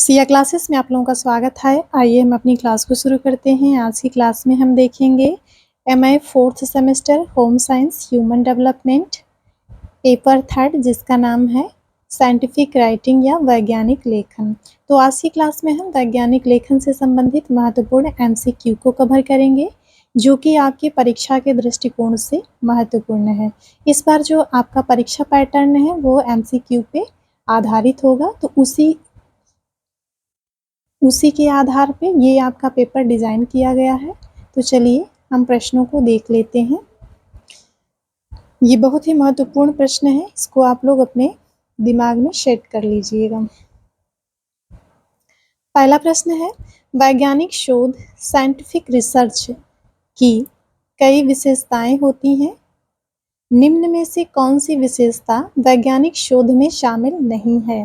Siya classes में आप लोगों का स्वागत है। आइए हम अपनी क्लास को शुरू करते हैं। आज की क्लास में हम देखेंगे MA 4th semester home science human development paper 3 जिसका नाम है साइंटिफिक राइटिंग या वैज्ञानिक लेखन। तो आज की क्लास में हम वैज्ञानिक लेखन से संबंधित महत्वपूर्ण MCQ को कवर करेंगे जो कि आपकी परीक्षा के दृष्टिकोण से महत्वपूर्ण है। इस बार जो आपका परीक्षा पैटर्न है वो MCQ पे आधारित होगा, तो उसी के आधार पे ये आपका पेपर डिज़ाइन किया गया है। तो चलिए हम प्रश्नों को देख लेते हैं। ये बहुत ही महत्वपूर्ण प्रश्न है, इसको आप लोग अपने दिमाग में सेट कर लीजिएगा। पहला प्रश्न है, वैज्ञानिक शोध साइंटिफिक रिसर्च की कई विशेषताएं होती हैं। निम्न में से कौन सी विशेषता वैज्ञानिक शोध में शामिल नहीं है?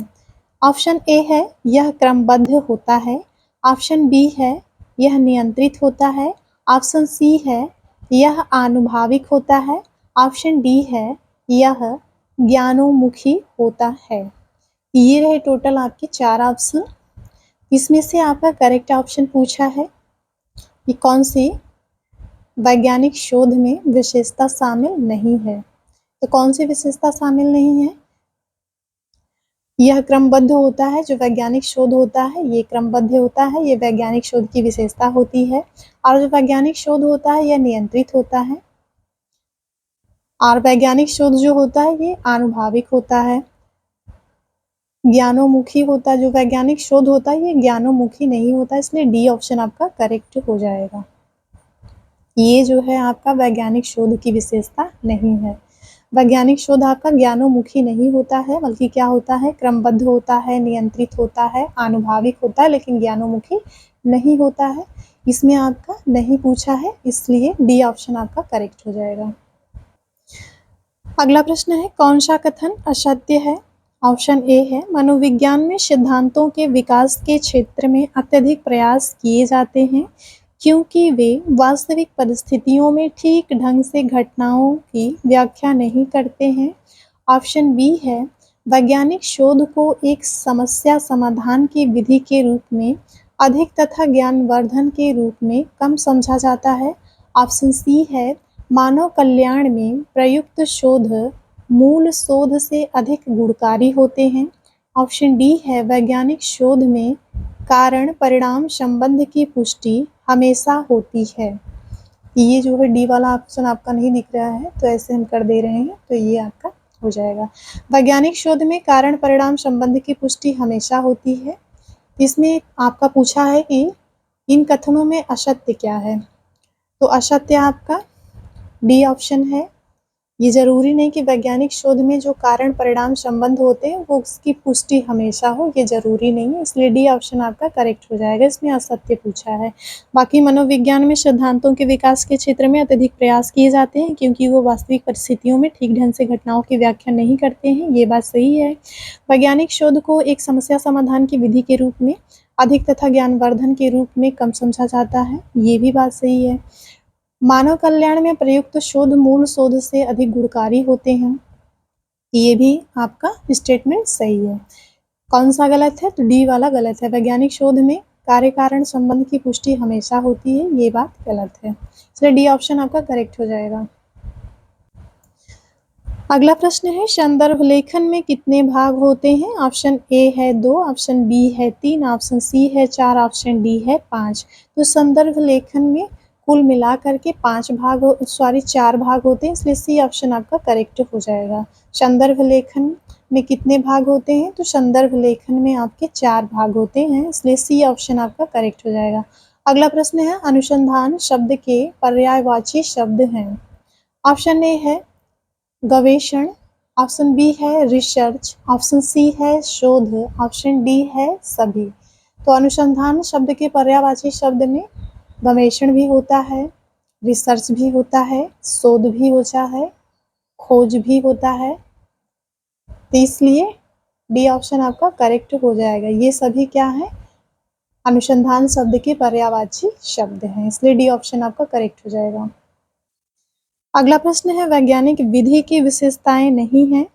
ऑप्शन ए है यह क्रमबद्ध होता है, ऑप्शन बी है यह नियंत्रित होता है, ऑप्शन सी है यह आनुभाविक होता है, ऑप्शन डी है यह ज्ञानोमुखी होता है। ये रहे टोटल आपके 4 ऑप्शन। इसमें से आपका करेक्ट ऑप्शन पूछा है कि कौन सी वैज्ञानिक शोध में विशेषता शामिल नहीं है। तो कौन सी विशेषता शामिल नहीं है? यह क्रमबद्ध होता है। जो वैज्ञानिक शोध होता है ये क्रमबद्ध होता है, ये वैज्ञानिक शोध की विशेषता होती है। और जो वैज्ञानिक शोध होता है यह नियंत्रित होता है, और वैज्ञानिक शोध जो होता है ये आनुभाविक होता है। ज्ञानोमुखी होता है, जो वैज्ञानिक शोध होता है ये ज्ञानोमुखी नहीं होता, इसलिए डी ऑप्शन आपका करेक्ट हो जाएगा। ये जो है आपका वैज्ञानिक शोध की विशेषता नहीं है। वैज्ञानिक शोध आपका ज्ञानोमुखी नहीं होता है, बल्कि क्या होता है, क्रमबद्ध होता है, नियंत्रित होता है, आनुभाविक होता है, लेकिन ज्ञानोमुखी नहीं होता है। इसमें आपका नहीं पूछा है, इसलिए डी ऑप्शन आपका करेक्ट हो जाएगा। अगला प्रश्न है, कौन सा कथन असत्य है? ऑप्शन ए है मनोविज्ञान में सिद्धांतों के विकास के क्षेत्र में अत्यधिक प्रयास किए जाते हैं क्योंकि वे वास्तविक परिस्थितियों में ठीक ढंग से घटनाओं की व्याख्या नहीं करते हैं। ऑप्शन बी है वैज्ञानिक शोध को एक समस्या समाधान की विधि के रूप में अधिक तथा ज्ञानवर्धन के रूप में कम समझा जाता है। ऑप्शन सी है मानव कल्याण में प्रयुक्त शोध मूल शोध से अधिक गुणकारी होते हैं। ऑप्शन डी है वैज्ञानिक शोध में कारण परिणाम संबंध की पुष्टि हमेशा होती है। ये जो है डी वाला ऑप्शन आपका नहीं दिख रहा है, तो ऐसे हम कर दे रहे हैं, तो ये आपका हो जाएगा। वैज्ञानिक शोध में कारण परिणाम संबंध की पुष्टि हमेशा होती है। इसमें आपका पूछा है कि इन कथनों में असत्य क्या है, तो असत्य आपका डी ऑप्शन है। ये जरूरी नहीं कि वैज्ञानिक शोध में जो कारण परिणाम संबंध होते हैं वो उसकी पुष्टि हमेशा हो, ये जरूरी नहीं है, इसलिए डी ऑप्शन आपका करेक्ट हो जाएगा। इसमें असत्य पूछा है। बाकी मनोविज्ञान में सिद्धांतों के विकास के क्षेत्र में अत्यधिक प्रयास किए जाते हैं क्योंकि वो वास्तविक परिस्थितियों में ठीक ढंग से घटनाओं की व्याख्या नहीं करते हैं, ये बात सही है। वैज्ञानिक शोध को एक समस्या समाधान की विधि के रूप में अधिक तथा ज्ञानवर्धन के रूप में कम समझा जाता है, ये भी बात सही है। मानव कल्याण में प्रयुक्त शोध मूल शोध से अधिक गुणकारी होते हैं, ये भी आपका स्टेटमेंट सही है। कौन सा गलत है? तो डी वाला गलत है। वैज्ञानिक शोध में कार्य कारण संबंध की पुष्टि हमेशा होती है, ये बात गलत है, इसलिए डी ऑप्शन आपका करेक्ट हो जाएगा। अगला प्रश्न है, संदर्भ लेखन में कितने भाग होते हैं? ऑप्शन ए है 2, ऑप्शन बी है 3, ऑप्शन सी है 4, ऑप्शन डी है 5। तो संदर्भ लेखन में कुल मिलाकर के 4 भाग होते हैं, इसलिए सी ऑप्शन आपका करेक्ट हो जाएगा। संदर्भ लेखन में कितने भाग होते हैं? तो संदर्भ लेखन में आपके 4 भाग होते हैं, इसलिए सी ऑप्शन आपका करेक्ट हो जाएगा। अगला प्रश्न है, अनुसंधान शब्द के पर्यायवाची शब्द हैं। ऑप्शन ए है गवेषण, ऑप्शन बी है रिसर्च, ऑप्शन सी है शोध, ऑप्शन डी है सभी। तो अनुसंधान शब्द के पर्यायवाची शब्द में गवेषण भी होता है, रिसर्च भी होता है, शोध भी होता है, खोज भी होता है, तो इसलिए डी ऑप्शन आपका करेक्ट हो जाएगा। ये सभी क्या है? अनुसंधान शब्द के पर्यायवाची शब्द हैं, इसलिए डी ऑप्शन आपका करेक्ट हो जाएगा। अगला प्रश्न है, वैज्ञानिक विधि की विशेषताएं नहीं हैं।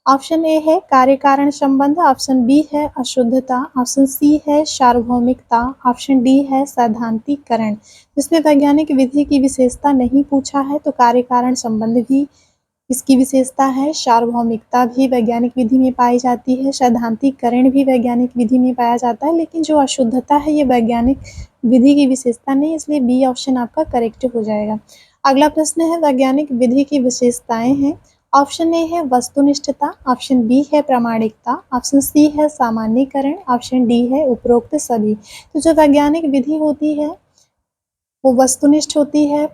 ऑप्शन ए है कार्य कारण संबंध, ऑप्शन बी है अशुद्धता, ऑप्शन सी है सार्वभौमिकता, ऑप्शन डी है सैद्धांतिकरण। जिसमें वैज्ञानिक विधि की विशेषता नहीं पूछा है तो कार्य कारण संबंध भी इसकी विशेषता है, सार्वभौमिकता भी वैज्ञानिक विधि में पाई जाती है, सैद्धांतिकरण भी वैज्ञानिक विधि में पाया जाता है, लेकिन जो अशुद्धता है ये वैज्ञानिक विधि की विशेषता नहीं, इसलिए बी ऑप्शन आपका करेक्ट हो जाएगा। अगला प्रश्न है वैज्ञानिक विधि की विशेषताएं हैं। ऑप्शन ए है वस्तुनिष्ठता, ऑप्शन बी है प्रामाणिकता, ऑप्शन सी है सामान्यीकरण, ऑप्शन डी है उपरोक्त सभी। तो जो वैज्ञानिक विधि होती है वो वस्तुनिष्ठ होती है,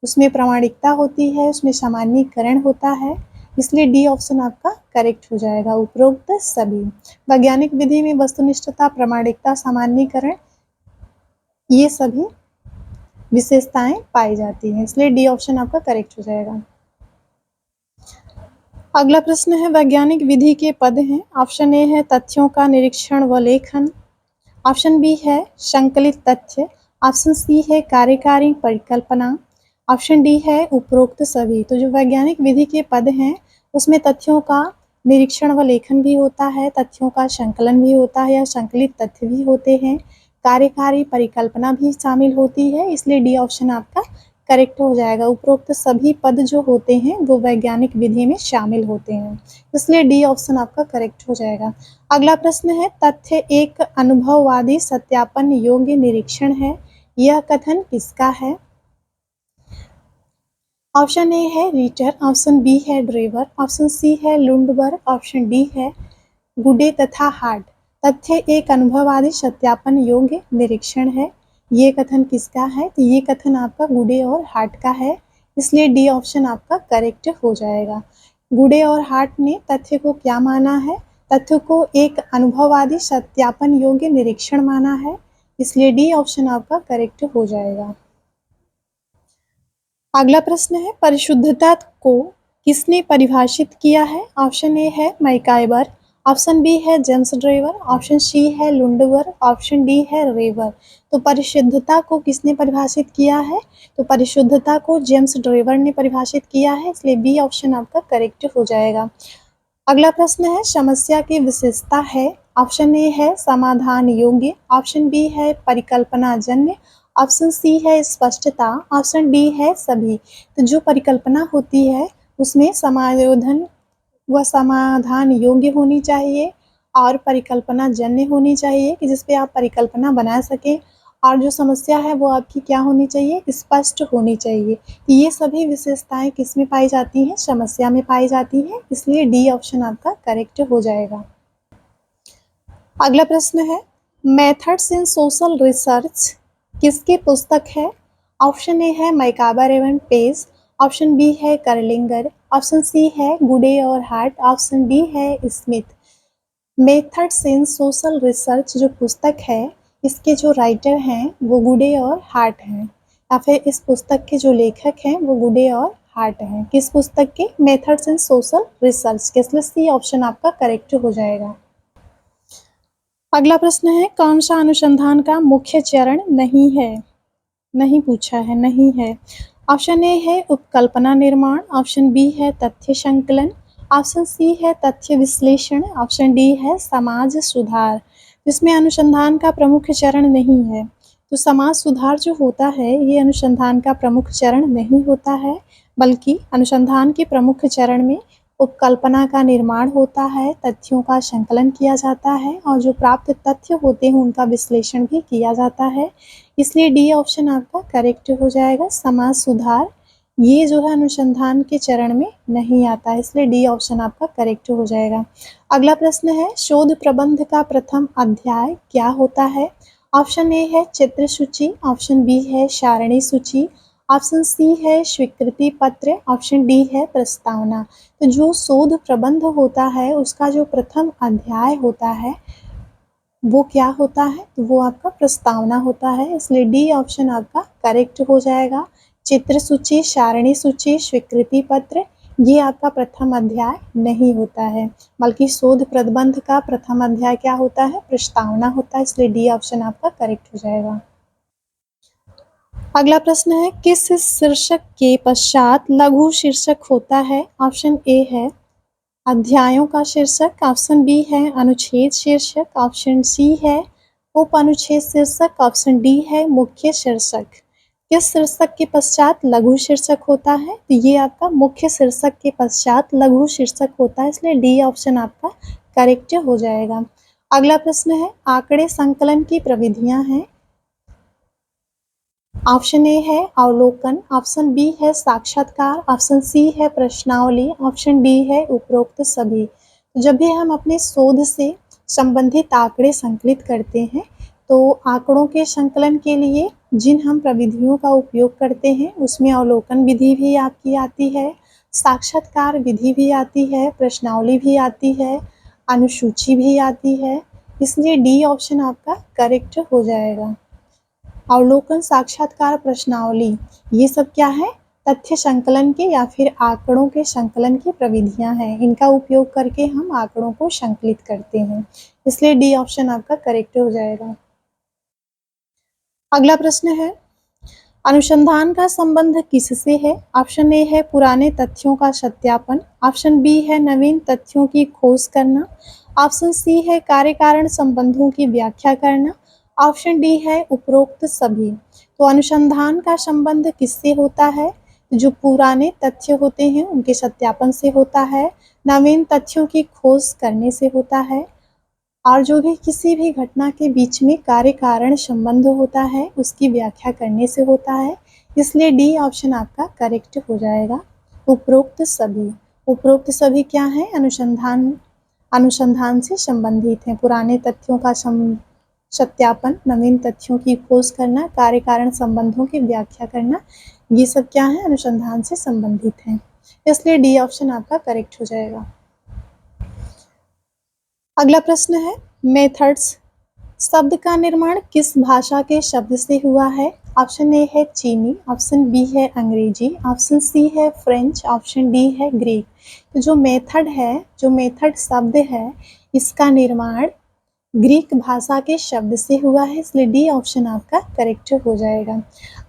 उसमें प्रामाणिकता होती है, उसमें सामान्यीकरण होता है, इसलिए डी ऑप्शन आपका करेक्ट हो जाएगा, उपरोक्त सभी। वैज्ञानिक विधि में वस्तुनिष्ठता, प्रामाणिकता, सामान्यीकरण ये सभी विशेषताएं पाई जाती हैं, इसलिए डी ऑप्शन आपका करेक्ट हो जाएगा। अगला प्रश्न है वैज्ञानिक विधि के पद हैं। ऑप्शन ए है तथ्यों का निरीक्षण व लेखन, ऑप्शन बी है संकलित तथ्य, ऑप्शन सी है कार्यकारी परिकल्पना, ऑप्शन डी है उपरोक्त सभी। तो जो वैज्ञानिक विधि के पद हैं उसमें तथ्यों का निरीक्षण व लेखन भी होता है, तथ्यों का संकलन भी होता है या संकलित तथ्य भी होते हैं, कार्यकारी परिकल्पना भी शामिल होती है, इसलिए डी ऑप्शन आपका करेक्ट हो जाएगा। उपरोक्त सभी पद जो होते हैं वो वैज्ञानिक विधि में शामिल होते हैं, इसलिए डी ऑप्शन आपका करेक्ट हो जाएगा। अगला प्रश्न है तथ्य एक अनुभववादी सत्यापन योग्य निरीक्षण है, यह कथन किसका है? ऑप्शन ए है रीटर, ऑप्शन बी है ड्रेवर, ऑप्शन सी है लुंडबर्ग, ऑप्शन डी है गुडे तथा हार्ट। तथ्य एक अनुभववादी सत्यापन योग्य निरीक्षण है, ये कथन किसका है? तो ये कथन आपका गुडे और हार्ट का है, इसलिए डी ऑप्शन आपका करेक्ट हो जाएगा। गुडे और हार्ट ने तथ्य को क्या माना है? तथ्य को एक अनुभववादी सत्यापन योग्य निरीक्षण माना है, इसलिए डी ऑप्शन आपका करेक्ट हो जाएगा। अगला प्रश्न है परिशुद्धता को किसने परिभाषित किया है? ऑप्शन ए है मैकाइबर, ऑप्शन बी है जेम्स ड्रेवर, ऑप्शन सी है लुंडबर्ग, ऑप्शन डी है रेवर। तो परिशुद्धता को किसने परिभाषित किया है? तो परिशुद्धता को जेम्स ड्रेवर ने परिभाषित किया है, इसलिए बी ऑप्शन आपका करेक्ट हो जाएगा। अगला प्रश्न है समस्या की विशेषता है। ऑप्शन ए है समाधान योग्य, ऑप्शन बी है परिकल्पना जन्य, ऑप्शन सी है स्पष्टता, ऑप्शन डी है सभी। तो जो परिकल्पना होती है उसमें समायोजन व समाधान योग्य होनी चाहिए और परिकल्पना जन्य होनी चाहिए कि जिस पे आप परिकल्पना बना सकें, और जो समस्या है वो आपकी क्या होनी चाहिए? स्पष्ट होनी चाहिए। ये सभी विशेषताएं किस में पाई जाती हैं? समस्या में पाई जाती हैं, इसलिए डी ऑप्शन आपका करेक्ट हो जाएगा। अगला प्रश्न है मेथड्स इन सोशल रिसर्च किसकी पुस्तक है? ऑप्शन ए है मैकाबर एवं पेज, ऑप्शन बी है करलिंगर, ऑप्शन सी है गुडे और हार्ट, ऑप्शन डी है Smith. Methods in social research जो पुस्तक है इसके जो राइटर हैं वो गुडे और हार्ट हैं, या फिर इस पुस्तक के जो लेखक हैं वो गुडे और हार्ट हैं। किस पुस्तक के? मेथड्स इन सोशल रिसर्च के, इसलिए सी ऑप्शन आपका करेक्ट हो जाएगा। अगला प्रश्न है कौन सा अनुसंधान का मुख्य चरण नहीं है? नहीं पूछा है, नहीं है। ऑप्शन ए है उपकल्पना निर्माण, ऑप्शन बी है तथ्य संकलन, ऑप्शन सी है तथ्य विश्लेषण, ऑप्शन डी है समाज सुधार। जिसमें अनुसंधान का प्रमुख चरण नहीं है, तो समाज सुधार जो होता है ये अनुसंधान का प्रमुख चरण नहीं होता है, बल्कि अनुसंधान के प्रमुख चरण में उपकल्पना का निर्माण होता है, तथ्यों का संकलन किया जाता है और जो प्राप्त तथ्य होते हैं उनका विश्लेषण भी किया जाता है, इसलिए डी ऑप्शन आपका करेक्ट हो जाएगा। समाज सुधार ये जो है अनुसंधान के चरण में नहीं आता है, इसलिए डी ऑप्शन आपका करेक्ट हो जाएगा। अगला प्रश्न है शोध प्रबंध का प्रथम अध्याय क्या होता है? ऑप्शन ए है चित्र सूची, ऑप्शन बी है सारणी सूची, ऑप्शन सी है स्वीकृति पत्र, ऑप्शन डी है प्रस्तावना। तो जो शोध प्रबंध होता है उसका जो प्रथम अध्याय होता है वो क्या होता है? तो वो आपका प्रस्तावना होता है, इसलिए डी ऑप्शन आपका करेक्ट हो जाएगा। चित्र सूची, सारणी सूची, स्वीकृति पत्र ये आपका प्रथम अध्याय नहीं होता है, बल्कि शोध प्रबंध का प्रथम अध्याय क्या होता है? प्रस्तावना होता है, इसलिए डी ऑप्शन आपका करेक्ट हो जाएगा। अगला प्रश्न है किस शीर्षक के पश्चात लघु शीर्षक होता है? ऑप्शन ए है अध्यायों का शीर्षक ऑप्शन बी है अनुच्छेद शीर्षक, ऑप्शन सी है उप अनुच्छेद शीर्षक, ऑप्शन डी है मुख्य शीर्षक। किस शीर्षक के पश्चात लघु शीर्षक होता है? तो ये आपका मुख्य शीर्षक के पश्चात लघु शीर्षक होता है, इसलिए डी ऑप्शन आपका करेक्ट हो जाएगा। अगला प्रश्न है आंकड़े संकलन की प्रविधियां हैं। ऑप्शन ए है अवलोकन, ऑप्शन बी है साक्षात्कार, ऑप्शन सी है प्रश्नावली, ऑप्शन डी है उपरोक्त सभी। जब भी हम अपने शोध से संबंधित आंकड़े संकलित करते हैं तो आंकड़ों के संकलन के लिए जिन हम प्रविधियों का उपयोग करते हैं उसमें अवलोकन विधि भी आपकी आती है, साक्षात्कार विधि भी आती है, प्रश्नावली भी आती है, अनुसूची भी आती है, इसलिए डी ऑप्शन आपका करेक्ट हो जाएगा। अवलोकन, साक्षात्कार, प्रश्नावली ये सब क्या है? तथ्य संकलन के या फिर आंकड़ों के संकलन की प्रविधियां हैं। इनका उपयोग करके हम आंकड़ों को संकलित करते हैं, इसलिए डी ऑप्शन आपका करेक्ट हो जाएगा। अगला प्रश्न है अनुसंधान का संबंध किससे है? ऑप्शन ए है पुराने तथ्यों का सत्यापन, ऑप्शन बी है नवीन तथ्यों की खोज करना, ऑप्शन सी है कार्य कारण संबंधों की व्याख्या करना, ऑप्शन डी है उपरोक्त सभी। तो अनुसंधान का संबंध किससे होता है? जो पुराने तथ्य होते हैं उनके सत्यापन से होता है, नवीन तथ्यों की खोज करने से होता है, और जो भी किसी भी घटना के बीच में कार्य कारण संबंध होता है उसकी व्याख्या करने से होता है, इसलिए डी ऑप्शन आपका करेक्ट हो जाएगा। उपरोक्त सभी, उपरोक्त सभी क्या है? अनुसंधान से संबंधित हैं। पुराने तथ्यों का सत्यापन, नवीन तथ्यों की खोज करना, कार्य कारण संबंधों की व्याख्या करना, ये सब क्या है? अनुसंधान से संबंधित हैं, इसलिए डी ऑप्शन आपका करेक्ट हो जाएगा। अगला प्रश्न है मेथड्स शब्द का निर्माण किस भाषा के शब्द से हुआ है? ऑप्शन ए है चीनी, ऑप्शन बी है अंग्रेजी, ऑप्शन सी है फ्रेंच, ऑप्शन डी है ग्रीक। तो जो मेथड है, जो मेथड शब्द है, इसका निर्माण ग्रीक भाषा के शब्द से हुआ है, इसलिए डी ऑप्शन आपका करेक्ट हो जाएगा।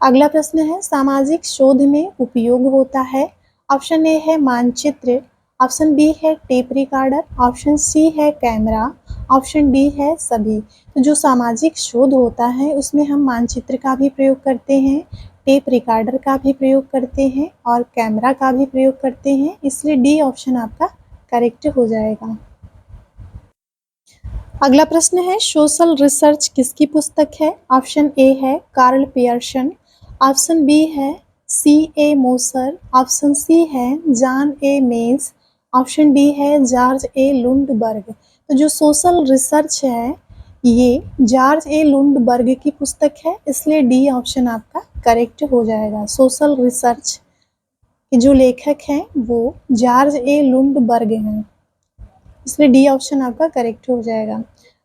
अगला प्रश्न है सामाजिक शोध में उपयोग होता है। ऑप्शन ए है मानचित्र, ऑप्शन बी है टेप रिकॉर्डर, ऑप्शन सी है कैमरा, ऑप्शन डी है सभी। तो जो सामाजिक शोध होता है उसमें हम मानचित्र का भी प्रयोग करते हैं, टेप रिकॉर्डर का भी प्रयोग करते हैं और कैमरा का भी प्रयोग करते हैं, इसलिए डी ऑप्शन आपका करेक्ट हो जाएगा। अगला प्रश्न है सोशल रिसर्च किसकी पुस्तक है? ऑप्शन ए है कार्ल पियर्सन, ऑप्शन बी है सी ए मोसर, ऑप्शन सी है जॉन ए मेज, ऑप्शन डी है जॉर्ज ए लुंडबर्ग। तो जो सोशल रिसर्च है ये जॉर्ज ए लुंडबर्ग की पुस्तक है, इसलिए डी ऑप्शन आपका करेक्ट हो जाएगा। सोशल रिसर्च के जो लेखक हैं वो जॉर्ज ए लुंडबर्ग हैं, इसलिए डी ऑप्शन आपका करेक्ट हो जाएगा।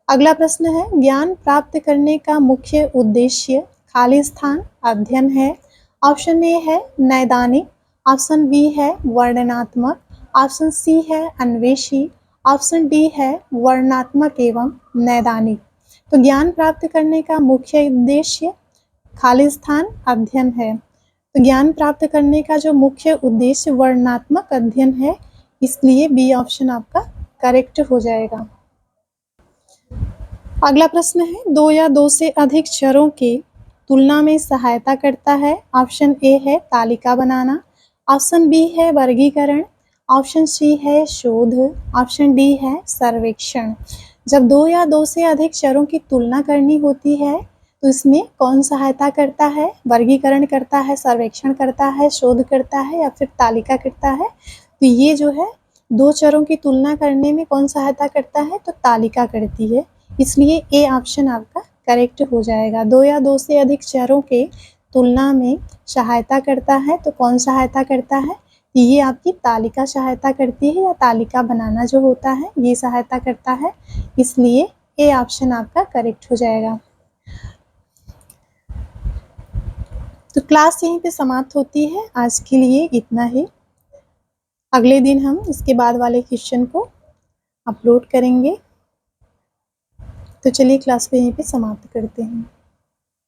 अगला प्रश्न है ज्ञान प्राप्त करने का मुख्य उद्देश्य खाली स्थान अध्ययन है। ऑप्शन ए है नैदानिक, ऑप्शन बी है वर्णनात्मक, ऑप्शन सी है अन्वेषी, ऑप्शन डी है वर्णनात्मक एवं नैदानिक। तो ज्ञान प्राप्त करने का मुख्य उद्देश्य खाली स्थान अध्ययन है, तो ज्ञान प्राप्त करने का जो मुख्य उद्देश्य वर्णनात्मक अध्ययन है, इसलिए बी ऑप्शन आपका करेक्ट हो जाएगा। अगला प्रश्न है दो या दो से अधिक चरों के तुलना में सहायता करता है। ऑप्शन ए है तालिका बनाना, ऑप्शन बी है वर्गीकरण, ऑप्शन सी है शोध, ऑप्शन डी है सर्वेक्षण। जब दो या दो से अधिक चरों की तुलना करनी होती है तो इसमें कौन सहायता करता है? वर्गीकरण करता है, सर्वेक्षण करता है, शोध करता है या फिर तालिका करता है? तो ये जो है दो चरों की तुलना करने में कौन सहायता करता है? तो तालिका करती है, इसलिए ए ऑप्शन आपका करेक्ट हो जाएगा। दो या दो से अधिक चरों के तुलना में सहायता करता है, तो कौन सहायता करता है? ये आपकी तालिका सहायता करती है, या तालिका बनाना जो होता है ये सहायता करता है, इसलिए ए ऑप्शन आपका करेक्ट हो जाएगा। तो क्लास यहीं पे समाप्त होती है, आज के लिए इतना ही। अगले दिन हम इसके बाद वाले क्वेश्चन को अपलोड करेंगे। तो चलिए क्लास को यहीं पे समाप्त करते हैं।